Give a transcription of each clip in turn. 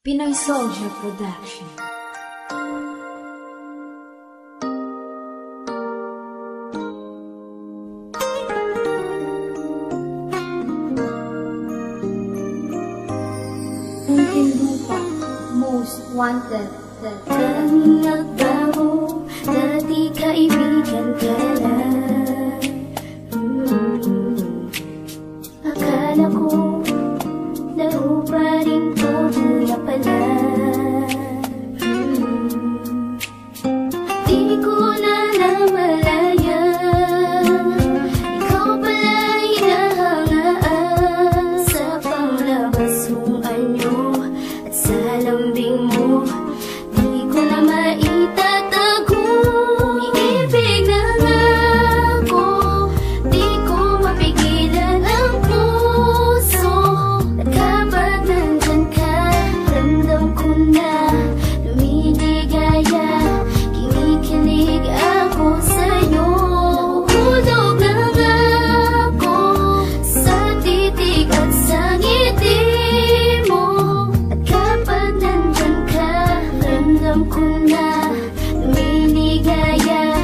Pinoy Soldier Production. Muntinlupa, Most Wanted. Daming nagbago, dati kaibigan ka lang. Akala ko, laro pa rin to, na pala. Di ko na namalayan, ikaw pala hinahangaan sa panglabas mong anyo at sa lambing mo. Di ko na maitatago, umiibig na nga ako. Di ko mapigilan ang puso, at kapag nandyan ka, ramdam ko na lumiligaya. Kinikilig ako sa'yo, nahuhulog na nga ako sa titig at sa ngiti mo. At kapag nandyan ka, ramdam ko na lumiligaya.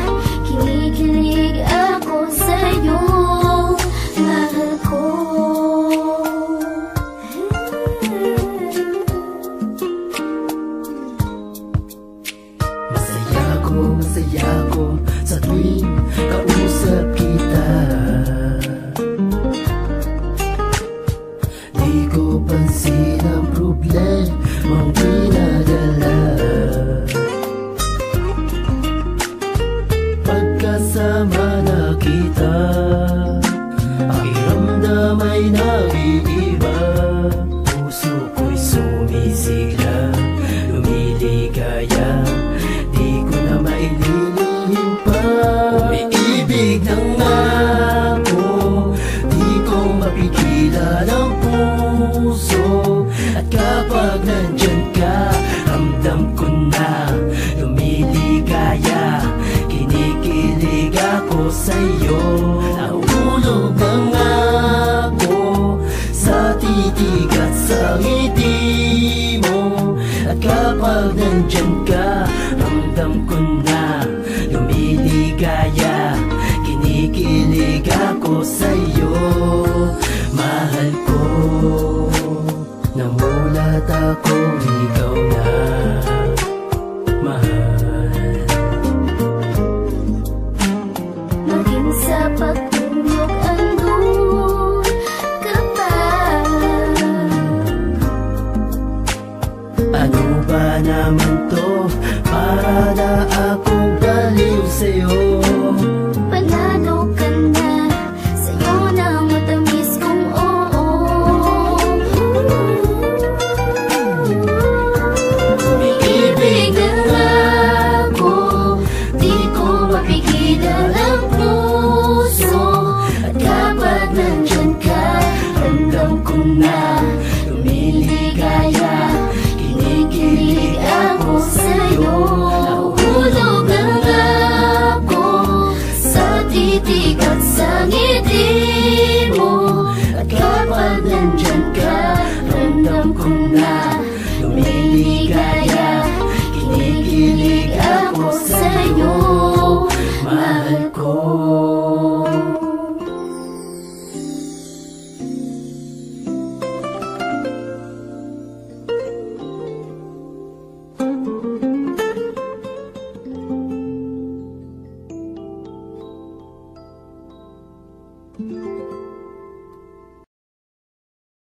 Kinikilig ako sa'yo, mahal ko. Masaya ako sa tuwing kausap kita. Di ko pansin ang problemang pinadala. Pagkasama na kita, pakiramdam ay nag-iiba. Puso ko'y sumisigla, lumiligaya. Di ko na maililihim pa, umiibig na nga ako. Di ko mapigilan ang puso, at kapag nandyan ka, ramdam ko na lumiligaya. Kinikilig ako sa'yo, nahulog na nga ako sa titig at sa ngiti mo. At kapag nandyan ka, ramdam ko na lumiligaya. Kinikilig ako sa'yo, mahal ko. Namulat ako, ikaw na, mahal. Maging sa pagtulog andun ka pa. Ano ba naman to, para na akong baliw sa'yo. Panalo ka na, sa'yo na matamis kong oo. Umiibig na nga ako, di ko mapigilan ang puso. At kapag nandyan ka, ramdam ko na lumiligaya. Kinikilig ako sa'yo, nahuhulog na nga ako sa titig at sa ngiti mo. At kapag nandyan ka, ramdam ko na lumiligaya. Kinikilig ako sa'yo, mahal ko.